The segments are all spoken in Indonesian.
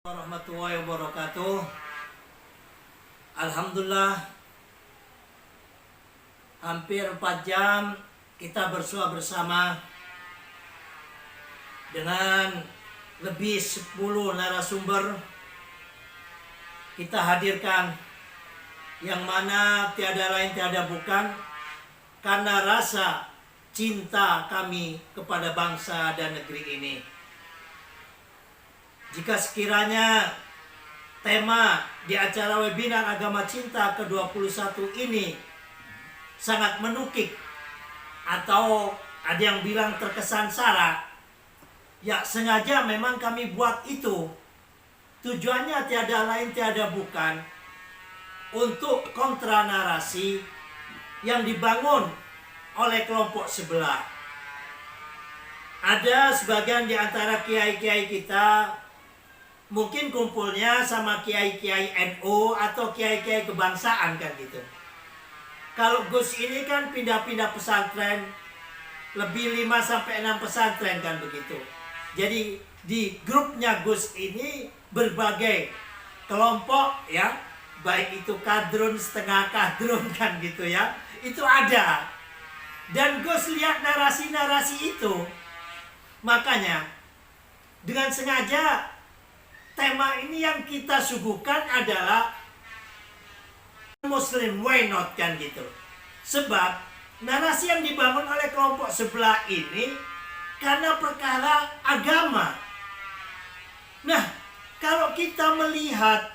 Warahmatullahi wabarakatuh. Alhamdulillah, hampir 4 jam kita bersua bersama dengan lebih 10 narasumber. Kita hadirkan yang mana tiada lain tiada bukan karena rasa cinta kami kepada bangsa dan negeri ini. Jika sekiranya tema di acara webinar Agama Cinta ke-21 ini sangat menukik atau ada yang bilang terkesan sara, ya sengaja memang kami buat itu. Tujuannya tiada lain tiada bukan untuk kontra narasi yang dibangun oleh kelompok sebelah. Ada sebagian di antara kiai-kiai kita mungkin kumpulnya sama kiai-kiai NU atau kiai-kiai kebangsaan kan gitu. Kalau Gus ini kan pindah-pindah pesantren, lebih 5-6 pesantren kan begitu. Jadi di grupnya Gus ini berbagai kelompok ya, baik itu kadrun, setengah kadrun kan gitu ya. Itu ada. Dan Gus lihat narasi-narasi itu. Makanya dengan sengaja tema ini yang kita suguhkan adalah Muslim, why not kan gitu. Sebab narasi yang dibangun oleh kelompok sebelah ini karena perkara agama. Nah, kalau kita melihat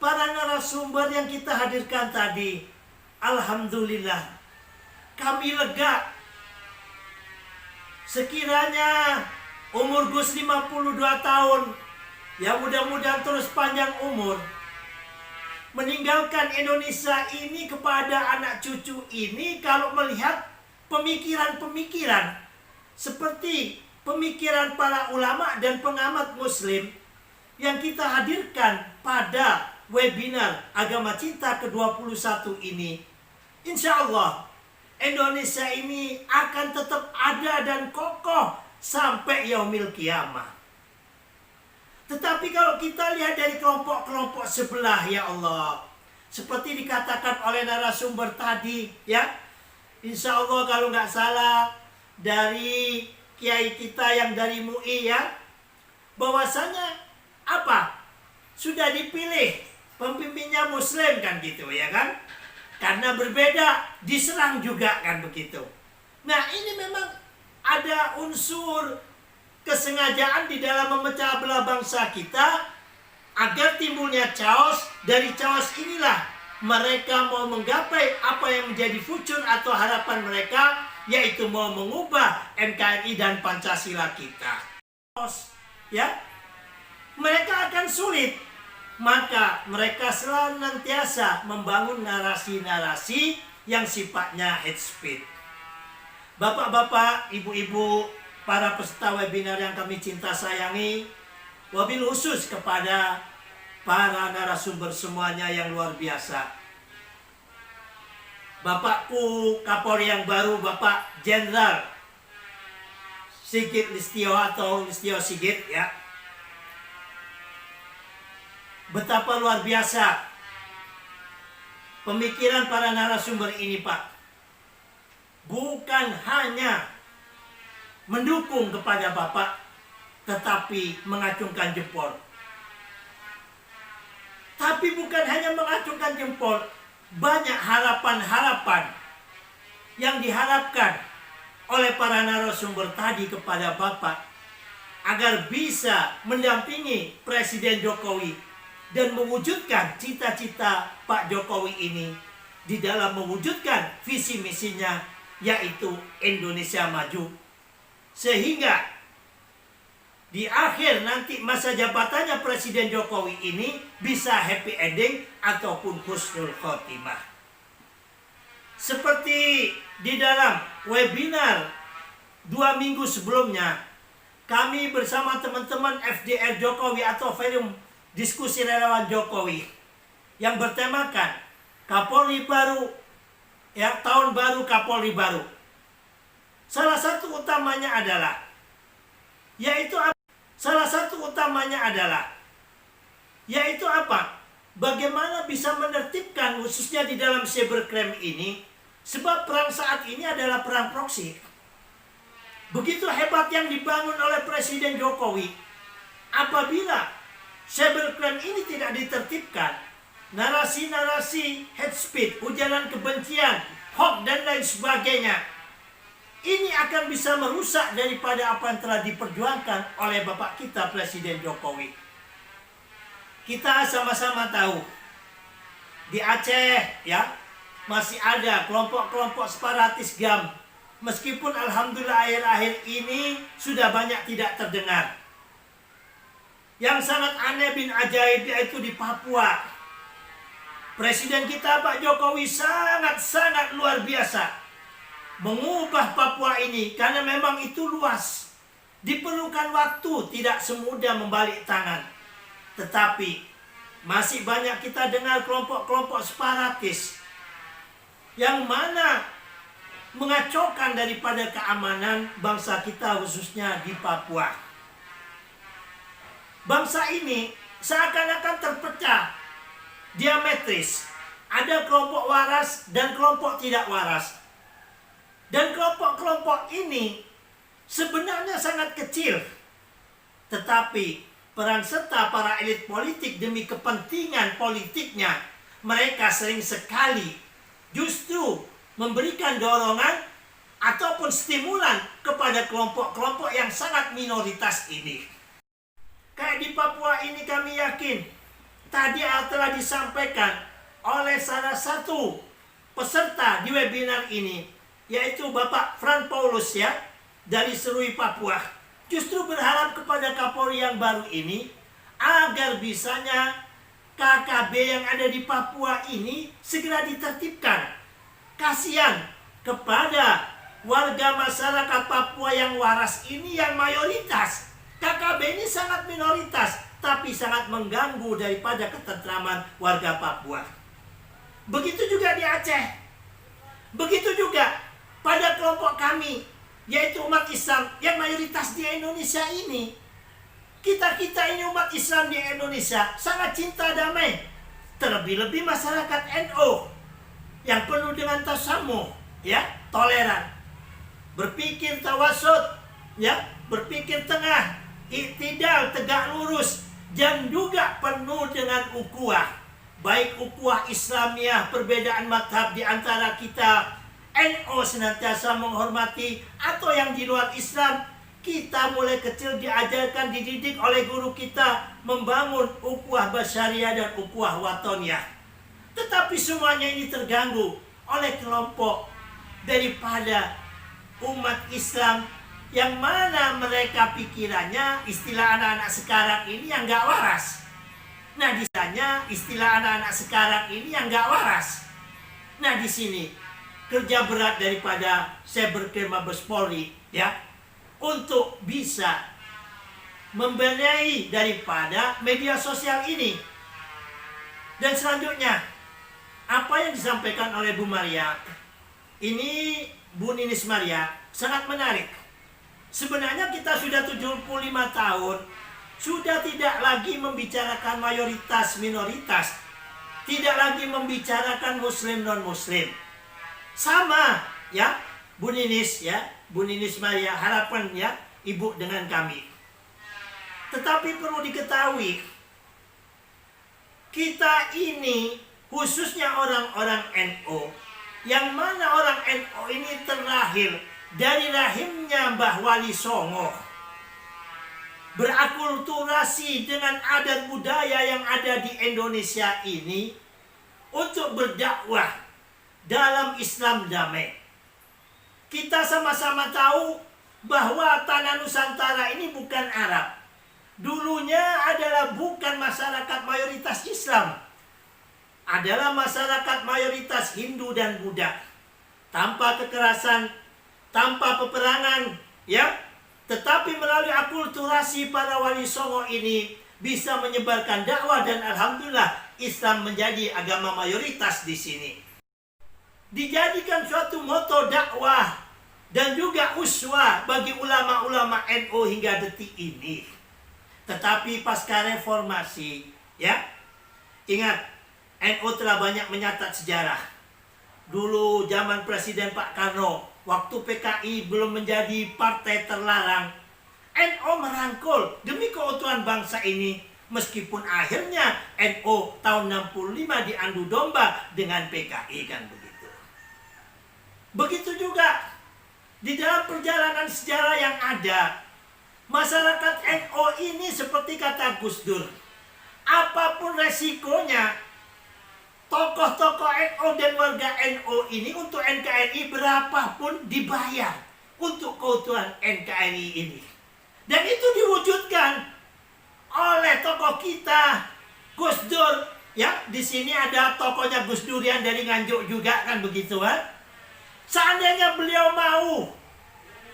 para narasumber yang kita hadirkan tadi, alhamdulillah kami lega. Sekiranya umur Gus 52 tahun, ya mudah-mudahan terus panjang umur, meninggalkan Indonesia ini kepada anak cucu ini kalau melihat pemikiran-pemikiran seperti pemikiran para ulama dan pengamat muslim yang kita hadirkan pada webinar Agama Cinta ke-21 ini. Insya Allah Indonesia ini akan tetap ada dan kokoh sampai yaumil kiamah. Tetapi kalau kita lihat dari kelompok-kelompok sebelah, ya Allah, seperti dikatakan oleh narasumber tadi, ya, insya Allah kalau nggak salah dari kiai kita yang dari MUI ya, bahwasanya apa? Sudah dipilih pemimpinnya Muslim kan gitu ya kan? Karena berbeda diserang juga kan begitu. Nah ini memang ada unsur kesengajaan di dalam memecah belah bangsa kita agar timbulnya chaos. Dari chaos inilah mereka mau menggapai apa yang menjadi future atau harapan mereka, yaitu mau mengubah NKRI dan Pancasila kita. Ya, mereka akan sulit. Maka mereka senantiasa membangun narasi-narasi yang sifatnya hate speech. Bapak-bapak, ibu-ibu, para peserta webinar yang kami cinta sayangi, wabil khusus kepada para narasumber semuanya yang luar biasa. Bapakku Kapolri yang baru, Bapak Jenderal Sigit Listio atau Listio Sigit ya. Betapa luar biasa pemikiran para narasumber ini Pak. Bukan hanya mendukung kepada Bapak, tetapi mengacungkan jempol. Tapi bukan hanya mengacungkan jempol, banyak harapan-harapan yang diharapkan oleh para narasumber tadi kepada Bapak agar bisa mendampingi Presiden Jokowi dan mewujudkan cita-cita Pak Jokowi ini di dalam mewujudkan visi misinya, yaitu Indonesia Maju. Sehingga di akhir nanti masa jabatannya Presiden Jokowi ini bisa happy ending ataupun husnul khotimah. Seperti di dalam webinar 2 minggu sebelumnya, kami bersama teman-teman FDR Jokowi atau Forum Diskusi Relawan Jokowi yang bertemakan Kapolri baru, ya, tahun baru Kapolri baru. Salah satu utamanya adalah Yaitu apa? Bagaimana bisa menertibkan khususnya di dalam cybercrime ini, sebab perang saat ini adalah perang proksi. Begitu hebat yang dibangun oleh Presiden Jokowi, apabila cybercrime ini tidak ditertibkan, narasi-narasi hate speech, ujaran kebencian, hoax dan lain sebagainya, ini akan bisa merusak daripada apa yang telah diperjuangkan oleh Bapak kita Presiden Jokowi. Kita sama-sama tahu di Aceh ya masih ada kelompok-kelompok separatis GAM. Meskipun alhamdulillah akhir-akhir ini sudah banyak tidak terdengar. Yang sangat aneh bin ajaib yaitu di Papua. Presiden kita Pak Jokowi sangat-sangat luar biasa mengubah Papua ini karena memang itu luas. Diperlukan waktu, tidak semudah membalik tangan. Tetapi masih banyak kita dengar kelompok-kelompok separatis yang mana mengacaukan daripada keamanan bangsa kita khususnya di Papua. Bangsa ini seakan-akan terpecah diametris. Ada kelompok waras dan kelompok tidak waras. Dan kelompok-kelompok ini sebenarnya sangat kecil. Tetapi peran serta para elit politik demi kepentingan politiknya, mereka sering sekali justru memberikan dorongan ataupun stimulan kepada kelompok-kelompok yang sangat minoritas ini. Kayak di Papua ini kami yakin, tadi telah disampaikan oleh salah satu peserta di webinar ini, yaitu Bapak Fran Paulus ya, dari Serui Papua. Justru berharap kepada Kapolri yang baru ini agar bisanya KKB yang ada di Papua ini segera ditertibkan. Kasihan kepada warga masyarakat Papua yang waras ini yang mayoritas. KKB ini sangat minoritas, tapi sangat mengganggu daripada ketentraman warga Papua. Begitu juga di Aceh. Begitu juga pada kelompok kami, yaitu umat Islam yang mayoritas di Indonesia ini. Kita ini umat Islam di Indonesia sangat cinta damai. Terlebih-lebih masyarakat NU yang penuh dengan tasamuh, ya, toleran. Berpikir tawasud, ya, berpikir tengah, iktidal, tegak lurus, dan juga penuh dengan ukhuwah. Baik ukhuwah Islamiyah, perbedaan mazhab di antara kita, NU senantiasa menghormati, atau yang di luar Islam, kita mulai kecil diajarkan, dididik oleh guru kita membangun ukhuwah basyariah dan ukhuwah watoniyah. Tetapi semuanya ini terganggu oleh kelompok daripada umat Islam yang mana mereka pikirannya istilah anak-anak sekarang ini yang gak waras. Nah, di sana istilah anak-anak sekarang ini yang gak waras. Nah, di sini kerja berat daripada Cybercrime Mabes Polri ya untuk bisa membenahi daripada media sosial ini. Dan selanjutnya apa yang disampaikan oleh Bu Maria ini, Bu Ninis Maria, sangat menarik. Sebenarnya kita sudah 75 tahun sudah tidak lagi membicarakan mayoritas minoritas, tidak lagi membicarakan muslim non muslim. Sama ya Bu Ninis ya, Bu Ninis Maria, harapan ya Ibu dengan kami. Tetapi perlu diketahui, kita ini khususnya orang-orang NU, yang mana orang NU ini terlahir dari rahimnya Mbah Wali Songo, berakulturasi dengan adat budaya yang ada di Indonesia ini untuk berdakwah dalam Islam damai. Kita sama-sama tahu bahwa tanah Nusantara ini bukan Arab. Dulunya adalah bukan masyarakat mayoritas Islam, adalah masyarakat mayoritas Hindu dan Buddha. Tanpa kekerasan, tanpa peperangan, ya. Tetapi melalui akulturasi para Wali Songo ini bisa menyebarkan dakwah, dan alhamdulillah Islam menjadi agama mayoritas di sini. Dijadikan suatu moto dakwah dan juga uswah bagi ulama-ulama NU hingga detik ini. Tetapi pasca reformasi, Ya, ingat, NU telah banyak menyatat sejarah. Dulu zaman Presiden Pak Karno, waktu PKI belum menjadi partai terlarang, NU merangkul demi keutuhan bangsa ini. Meskipun akhirnya NU tahun 65 diadu domba dengan PKI, kan begitu. Begitu juga di dalam perjalanan sejarah yang ada, masyarakat NU ini seperti kata Gus Dur, apapun resikonya, tokoh-tokoh NU dan warga NU ini untuk NKRI berapapun dibayar untuk keutuhan NKRI ini. Dan itu diwujudkan oleh tokoh kita, Gus Dur. Ya, di sini ada tokohnya Gus Durian dari Nganjuk juga, kan begitu, kan? Seandainya beliau mau,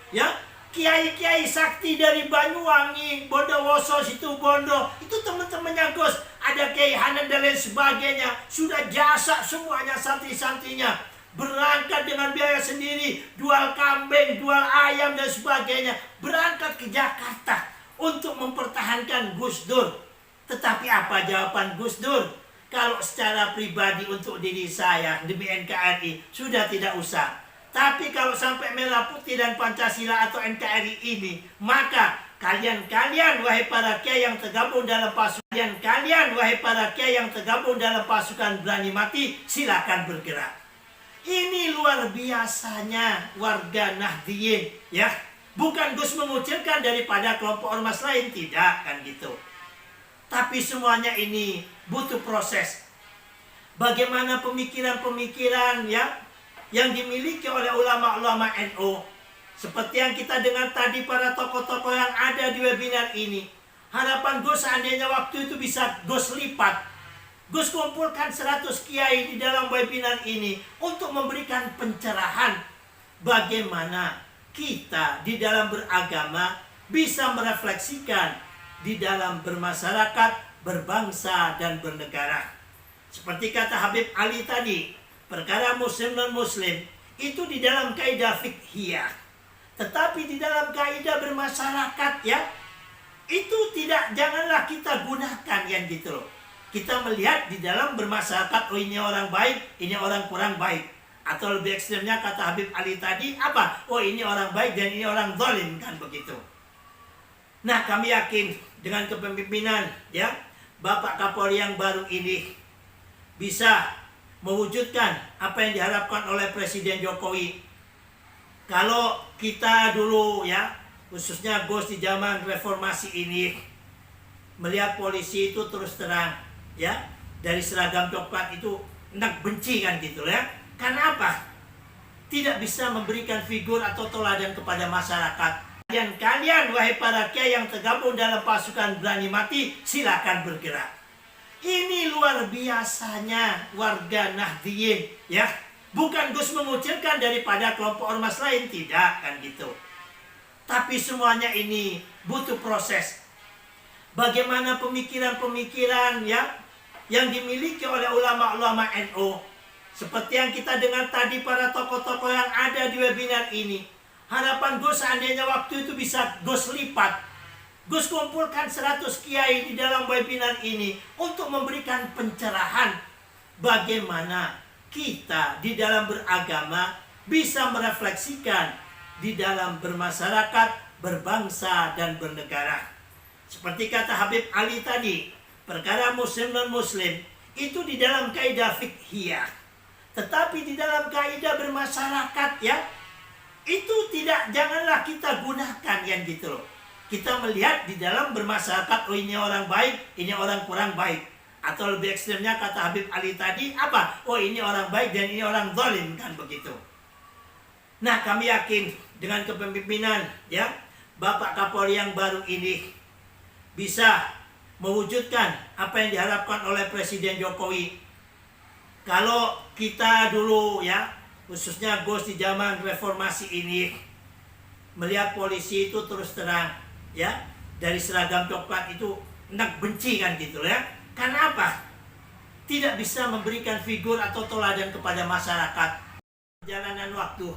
ya, kiai-kiai sakti dari Banyuwangi, Bondowoso, Situbondo, itu teman-temannya Gus, ada Kiai Hanan dan lain sebagainya, sudah jasa semuanya, santri-santrinya, berangkat dengan biaya sendiri, jual kambing, jual ayam dan sebagainya, berangkat ke Jakarta untuk mempertahankan Gus Dur. Tetapi apa jawaban Gus Dur? Kalau secara pribadi untuk diri saya demi NKRI sudah tidak usah. Tapi kalau sampai merah putih dan Pancasila atau NKRI ini, maka kalian wahai para kiai yang tergabung dalam pasukan, berani mati, silakan bergerak. Ini luar biasanya warga Nahdliyin, ya. Bukan Gus mengucilkan daripada kelompok ormas lain, tidak, kan gitu. Tapi semuanya ini butuh proses. Bagaimana pemikiran-pemikiran, ya, yang dimiliki oleh ulama-ulama NU, seperti yang kita dengar tadi para tokoh-tokoh yang ada di webinar ini. Harapan Gus seandainya waktu itu bisa Gus lipat, Gus kumpulkan 100 kiai di dalam webinar ini untuk memberikan pencerahan bagaimana kita di dalam beragama bisa merefleksikan di dalam bermasyarakat, berbangsa, dan bernegara. Seperti kata Habib Ali tadi, perkara muslim dan muslim itu di dalam kaidah fikhiyah. Tetapi di dalam kaidah bermasyarakat, ya, itu tidak, janganlah kita gunakan yang gitu loh. Kita melihat di dalam bermasyarakat, oh ini orang baik, ini orang kurang baik. Atau lebih ekstrimnya kata Habib Ali tadi, apa? Oh ini orang baik dan ini orang zalim, kan begitu. Nah, kami yakin dengan kepemimpinan, ya, Bapak Kapolri yang baru ini bisa mewujudkan apa yang diharapkan oleh Presiden Jokowi. Kalau kita dulu, ya, khususnya Gus di zaman reformasi ini, melihat polisi itu terus terang, ya, dari seragam coklat itu enak benci, kan gitu, ya. Karena apa? Tidak bisa memberikan figur atau teladan kepada masyarakat. Kalian wahai para kiai yang tergabung dalam pasukan berani mati, silakan bergerak. Ini luar biasanya warga Nahdliyin, ya. Bukan Gus mengucilkan daripada kelompok ormas lain, tidak, kan gitu. Tapi semuanya ini butuh proses. Bagaimana pemikiran-pemikiran, ya, yang dimiliki oleh ulama-ulama NU, seperti yang kita dengar tadi para tokoh-tokoh yang ada di webinar ini. Harapan Gus seandainya waktu itu bisa Gus lipat, Gus kumpulkan 100 kiai di dalam webinar ini untuk memberikan pencerahan bagaimana kita di dalam beragama bisa merefleksikan di dalam bermasyarakat, berbangsa, dan bernegara. Seperti kata Habib Ali tadi, perkara muslim dan muslim itu di dalam kaidah fikhiyah. Tetapi di dalam kaidah bermasyarakat, ya, itu tidak, janganlah kita gunakan yang gitu loh. Kita melihat di dalam bermasyarakat, oh ini orang baik, ini orang kurang baik. Atau lebih ekstrimnya kata Habib Ali tadi, apa? Oh ini orang baik dan ini orang zalim, kan begitu. Nah, kami yakin dengan kepemimpinan, ya, Bapak Kapolri yang baru ini bisa mewujudkan apa yang diharapkan oleh Presiden Jokowi. Kalau kita dulu, ya, khususnya Gus di zaman reformasi ini, melihat polisi itu terus terang, ya, dari seragam coklat itu enak benci, kan gitu, ya. Karena apa? Tidak bisa memberikan figur atau teladan kepada masyarakat. Perjalanan waktu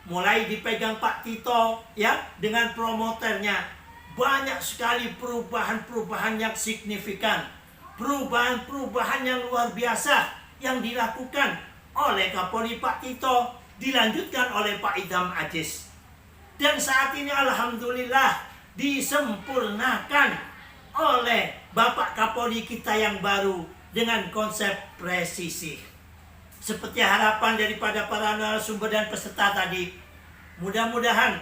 mulai dipegang Pak Tito, ya, dengan promoternya, banyak sekali perubahan-perubahan yang signifikan. perubahan-perubahan yang luar biasa yang dilakukan oleh Kapolri Pak Tito, dilanjutkan oleh Pak Idham Aziz. Dan saat ini alhamdulillah disempurnakan oleh Bapak Kapolri kita yang baru dengan konsep presisi. Seperti harapan daripada para narasumber dan peserta tadi, mudah-mudahan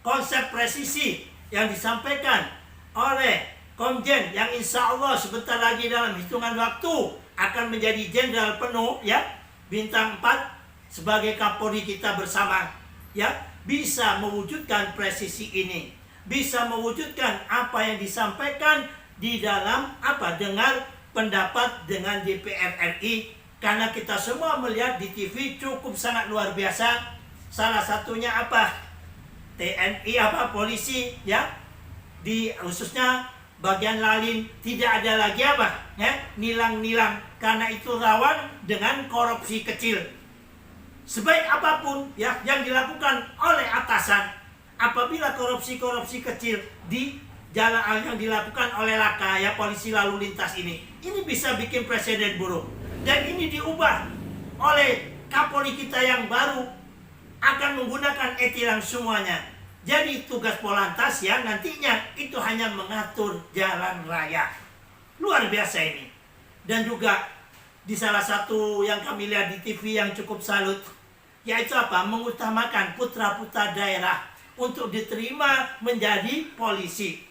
konsep presisi yang disampaikan oleh Komjen yang insya Allah sebentar lagi dalam hitungan waktu akan menjadi jenderal penuh ya, bintang 4 sebagai Kapolri kita bersama ya, bisa mewujudkan presisi ini, bisa mewujudkan apa yang disampaikan di dalam dengar pendapat dengan DPR RI, karena kita semua melihat di TV cukup sangat luar biasa. Salah satunya TNI polisi ya, di khususnya bagian Lalin tidak ada lagi nilang-nilang, karena itu rawan dengan korupsi kecil. Sebaik apapun ya yang dilakukan oleh atasan, apabila korupsi kecil di jalan yang dilakukan oleh Laka ya, polisi lalu lintas ini bisa bikin presiden buruk. Dan ini diubah oleh Kapolri kita yang baru, akan menggunakan e-tilang semuanya. Jadi tugas Polantas ya nantinya itu hanya mengatur jalan raya. Luar biasa ini. Dan juga di salah satu yang kami lihat di TV yang cukup salut, yaitu mengutamakan putra-putra daerah untuk diterima menjadi polisi.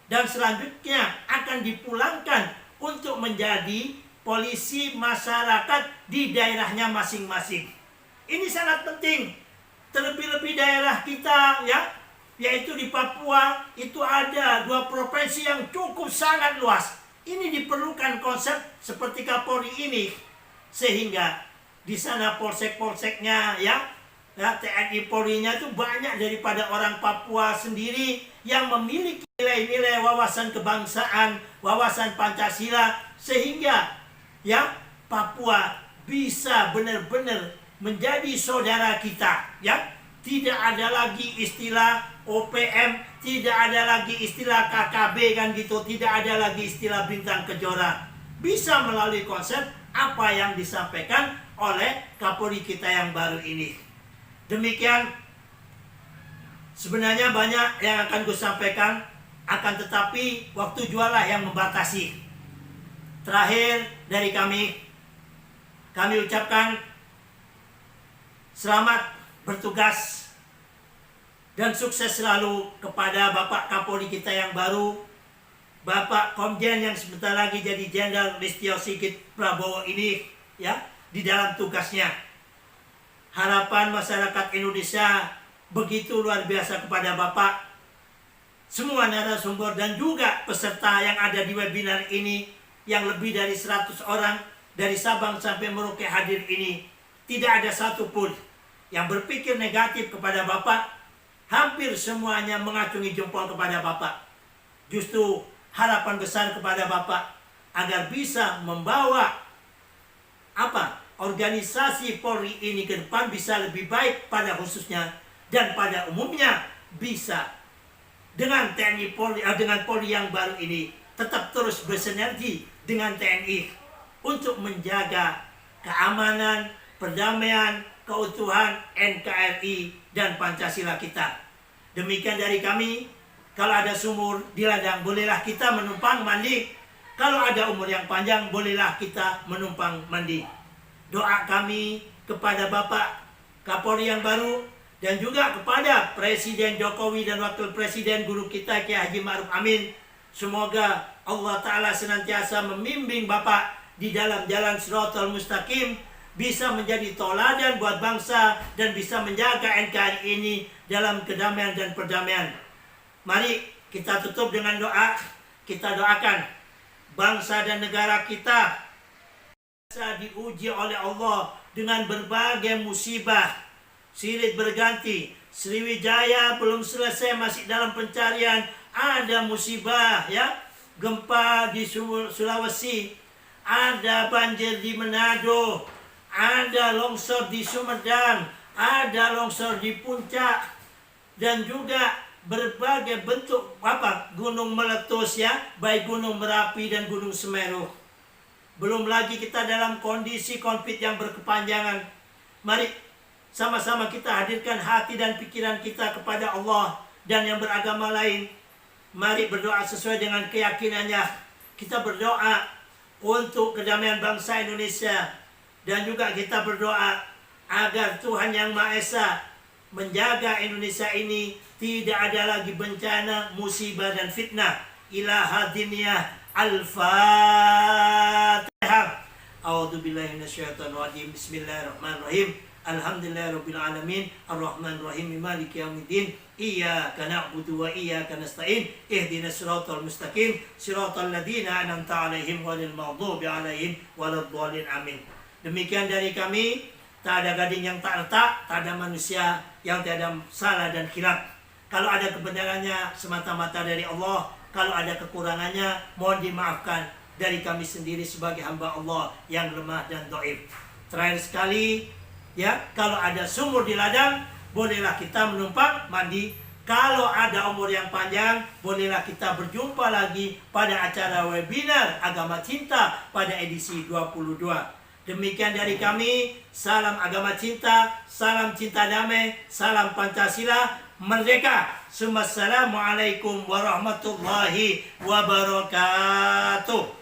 Dan selanjutnya akan dipulangkan untuk menjadi polisi masyarakat di daerahnya masing-masing. Ini sangat penting. Terlebih-lebih daerah kita ya, yaitu di Papua itu ada 2 provinsi yang cukup sangat luas. Ini diperlukan konsep seperti Kapolri ini, sehingga di sana polsek-polseknya ya TNI Polri-nya itu banyak daripada orang Papua sendiri yang memiliki nilai-nilai wawasan kebangsaan, wawasan Pancasila, sehingga ya Papua bisa benar-benar menjadi saudara kita ya. Tidak ada lagi istilah OPM, tidak ada lagi istilah KKB kan gitu, tidak ada lagi istilah bintang kejora. Bisa melalui konsep apa yang disampaikan oleh Kapolri kita yang baru ini. Demikian, sebenarnya banyak yang akan gue sampaikan, akan tetapi waktu jualah yang membatasi. Terakhir dari kami ucapkan selamat bertugas dan sukses selalu kepada Bapak Kapolri kita yang baru, Bapak Komjen yang sebentar lagi jadi Jenderal Listio Sigit Prabowo ini ya, di dalam tugasnya. Harapan masyarakat Indonesia begitu luar biasa kepada Bapak, semua narasumber dan juga peserta yang ada di webinar ini yang lebih dari 100 orang dari Sabang sampai Merauke hadir ini. Tidak ada satupun yang berpikir negatif kepada Bapak. Hampir semuanya mengacungi jempol kepada Bapak. Justru harapan besar kepada Bapak agar bisa membawa organisasi Polri ini ke depan bisa lebih baik pada khususnya dan pada umumnya, bisa dengan TNI Polri, dengan Polri yang baru ini tetap terus bersinergi dengan TNI untuk menjaga keamanan, perdamaian, keutuhan NKRI dan Pancasila kita. Demikian dari kami. Kalau ada sumur di ladang, bolehlah kita menumpang mandi. Kalau ada umur yang panjang, bolehlah kita menumpang mandi. Doa kami kepada Bapak Kapolri yang baru dan juga kepada Presiden Jokowi dan Wakil Presiden Guru kita Kiai Haji Ma'ruf Amin. Semoga Allah Ta'ala senantiasa membimbing Bapak di dalam jalan Shirathal Mustaqim, bisa menjadi toladan buat bangsa dan bisa menjaga NKRI ini dalam kedamaian dan perdamaian. Mari kita tutup dengan doa. Kita doakan bangsa dan negara kita diuji oleh Allah dengan berbagai musibah, silih berganti. Sriwijaya belum selesai, masih dalam pencarian. Ada musibah ya, gempa di Sulawesi, ada banjir di Manado, ada longsor di Sumedang, ada longsor di Puncak, dan juga berbagai bentuk gunung meletus ya, baik Gunung Merapi dan Gunung Semeru. Belum lagi kita dalam kondisi konflik yang berkepanjangan. Mari sama-sama kita hadirkan hati dan pikiran kita kepada Allah dan yang beragama lain. Mari berdoa sesuai dengan keyakinannya. Kita berdoa untuk kedamaian bangsa Indonesia. Dan juga kita berdoa agar Tuhan Yang Maha Esa menjaga Indonesia ini tidak ada lagi bencana, musibah dan fitnah. Ilaha diniyah al-Fatihah. A'udzubillahi minasyaitonirrajim. Bismillahirrahmanirrahim. Alhamdulillahirabbil alamin, arrahmanirrahim, maliki yaumiddin. Iyyaka na'budu wa iyyaka nasta'in. Ihdinas siratal mustaqim, siratal ladzina an'amta 'alaihim ghairil maghdubi 'alaihim waladdallin. Amin. Demikian dari kami. Tak ada gading yang tak retak, tak ada manusia yang tiada salah dan khilaf. Kalau ada kebenarannya semata-mata dari Allah, kalau ada kekurangannya mohon dimaafkan dari kami sendiri sebagai hamba Allah yang lemah dan dhaif. Terakhir sekali, ya, kalau ada sumur di ladang, bolehlah kita menumpang mandi. Kalau ada umur yang panjang, bolehlah kita berjumpa lagi pada acara webinar Agama Cinta pada edisi 22. Demikian dari kami, salam agama cinta, salam cinta damai, salam Pancasila, merdeka. Assalamualaikum warahmatullahi wabarakatuh.